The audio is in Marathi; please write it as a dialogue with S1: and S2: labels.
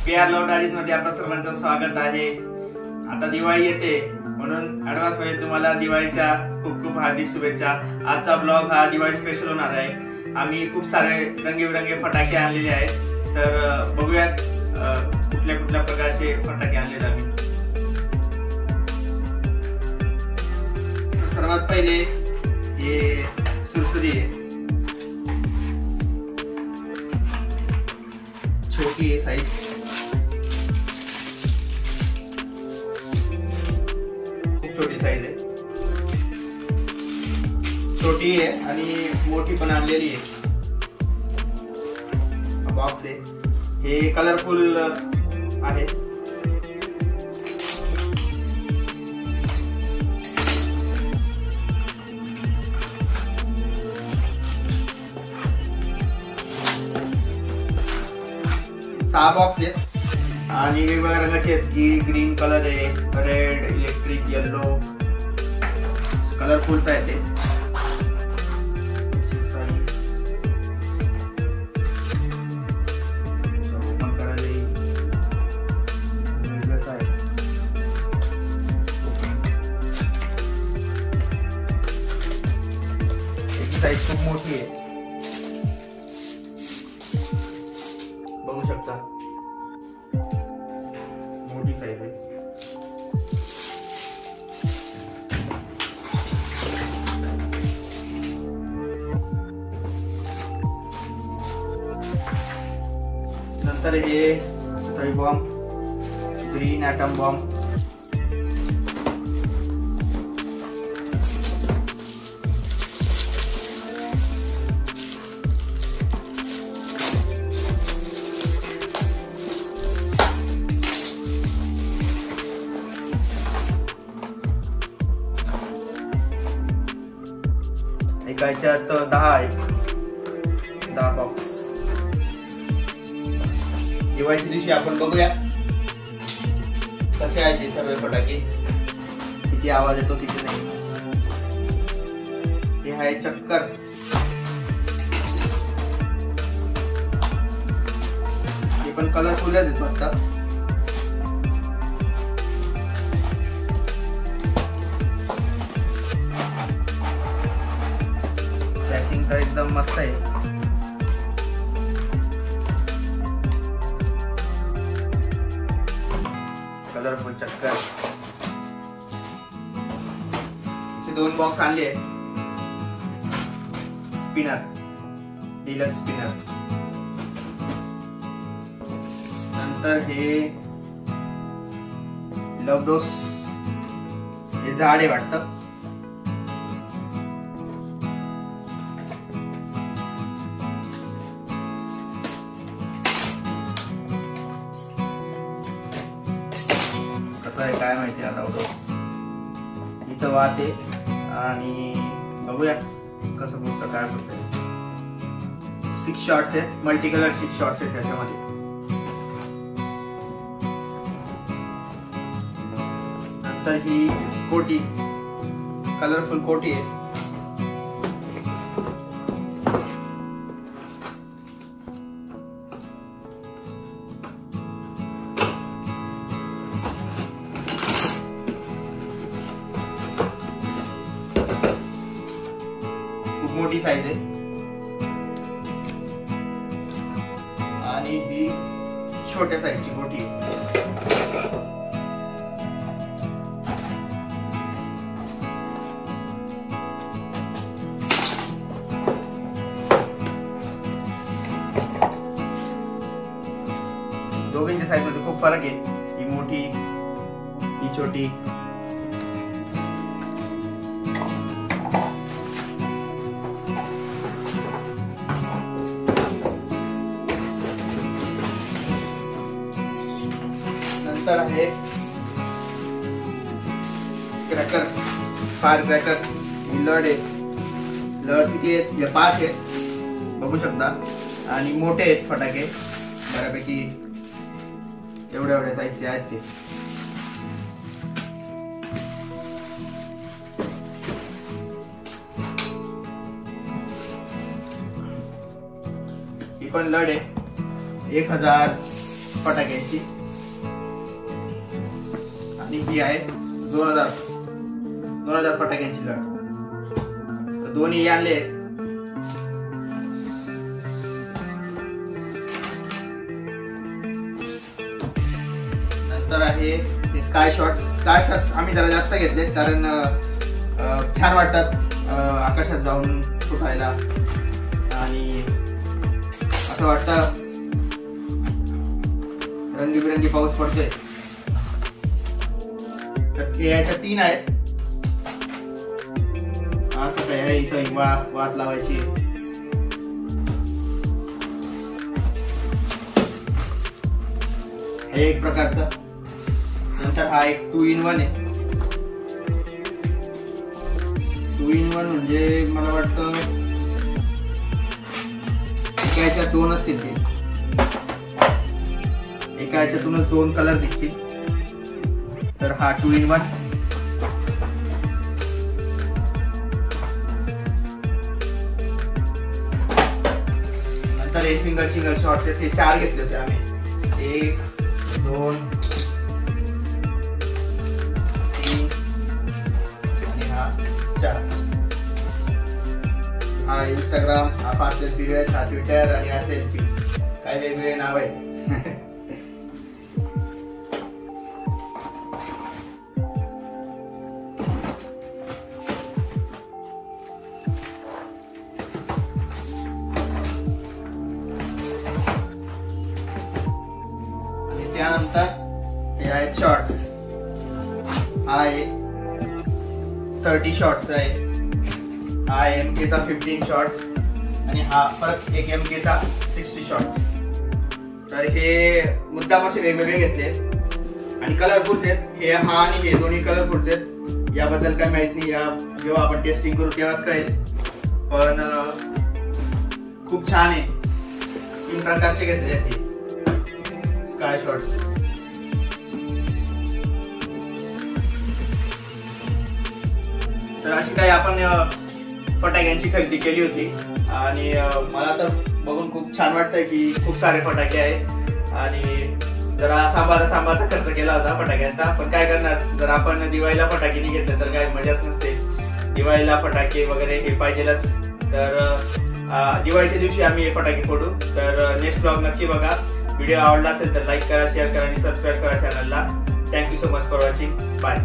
S1: PR लव्ह डायरीज मध्ये आपल्या सर्वांचं स्वागत आहे। आता दिवाळी येते म्हणून ॲडव्हान्स मध्ये तुम्हाला दिवाळीच्या खूप खूप हार्दिक शुभेच्छा। आजचा ब्लॉग हा दिवाळी स्पेशल होणार आहे। आम्ही खूप सारे रंगीबेरंगी फटाके आणलेले आहेत, तर बघूयात कुठल्या कुठल्या प्रकारचे फटाके आणलेत आम्ही। सर्वात पहिले हे सुरसुरी आहे, छोटी आहे साइज, खूप छोटी साइज आहे, छोटी आहे आणि मोठी पण आणलेली आहे। बॉक्स आहे, हे कलरफुल आहे। सहा बॉक्स आहेत आणि वेगवेगळ्या रंगाचे आहेत की ग्रीन कलर आहे, रेड, इलेक्ट्रिक, येलो, कलरफुल आहे ते। ओपन करायला वेगळंच आहे। याची साईज खूप मोठी आहे, बघू शकता, मोठी साइज आहे। नंतर हे स्टोरी बॉम्ब, ग्रीन ॲटम बॉम्ब, एकाच्यात 10 आहे, 10 बॉक्स। दिवाळीच्या दिवशी आपण बघूया कसे आहेत हे सर्व फटाके, किती आवाज येतो किती नाही। हे आहे चक्कर, हे पण कलरफुल आहेत फक्त। पॅकिंग तर एकदम मस्त आहे। कलरफुल चक्कर, दोन बॉक्स आणले आहेत। Spinner, deluxe spinner. नंतर हे लव्ह डोस, हे झाड आहे वाटतं। कसं आहे काय माहिती आता, इथं वाहते आणि बघूया कसं बोलतं काय बोलतंय। 6 शॉट्स आहेत, मल्टी कलर 6 शॉट्स आहेत त्याच्यामध्ये। नंतर ही कोटी, कलरफुल कोटी आहे। मोठी साइज आहे आणि ही छोट्या साइजची मोठी आहे। दोघींच्या साइज मध्ये खूप फरक आहे, ही मोठी, ही छोटी। नंतर आहे क्रॅकर, फायर क्रॅकर, लड आहे। लड किती आहेत? हे 5 आहेत, बघू शकता, आणि मोठे आहेत फटाके बऱ्यापैकी, एवढ्या एवढ्या साईजचे आहेत ते। ही पण लड आहे, 1000 फटाक्यांची आणि ही आहे 2000 फटाक्यांची लट. तर दोन्ही आणले. नंतर आहे हे स्काय शॉट्स आम्ही जरा जास्त घेतलेत कारण छान वाटतात आकाशात जाऊन फुटायला आणि असं वाटतं रंगीबिरंगी पाऊस पडतोय. तर याच्या 3 आहेत. असं काय आहे इथं वात लावायची. हे एक प्रकारचं. नंतर हा एक 2 in 1 आहे. 2 in 1 म्हणजे मला वाटतं एका याच्यात 2 असतील ते. एका याच्यातूनच 2 कलर दिसतील. तर हा 2 in 1. नंतर हे सिंगल शॉट्स आहेत. हे 4 घेतले होते आम्ही. 1 2 3 आणि हा 4. हा इंस्टाग्राम, हा फास्टेस्ट पीरियड, हा ट्विटर आणि हा सेल्फी. काय वेगवेगळे नाव आहे. त्यानंतर हे आहेत शॉर्ट्स. हा आहे 30 शॉर्ट्स आहे. हा MK चा 15 शॉर्ट्स आणि हा परत एक MK चा 60 शॉर्ट. तर हे मुद्दाम असे वेगवेगळे घेतले आणि कलरफुल्स आहेत. हे हा आणि हे दोन्ही कलरफुल्स आहेत. याबद्दल काय माहित नाही, जेव्हा आपण टेस्टिंग करू तेव्हाच कळेल. पण खूप छान आहे. 3 प्रकारचे घेतले आहेत हे स्काय शॉट्स. तर अशी काही आपण फटाक्यांची खरेदी केली होती आणि मला तर बघून खूप छान वाटतंय की खूप सारे फटाके आहेत आणि जरा सांभाळता खर्च केला होता फटाक्यांचा. पण काय करणार, जर आपण दिवाळीला फटाके नाही घेतले तर काय मजाच नसते. दिवाळीला फटाके वगैरे हे पाहिजेलच. तर दिवाळीच्या दिवशी आम्ही हे फटाके फोडू. तर नेक्स्ट ब्लॉग नक्की बघा. व्हिडिओ आवडला असेल तर लाईक करा, शेअर करा आणि सबस्क्राईब करा चॅनलला. Thank you so much for watching. Bye.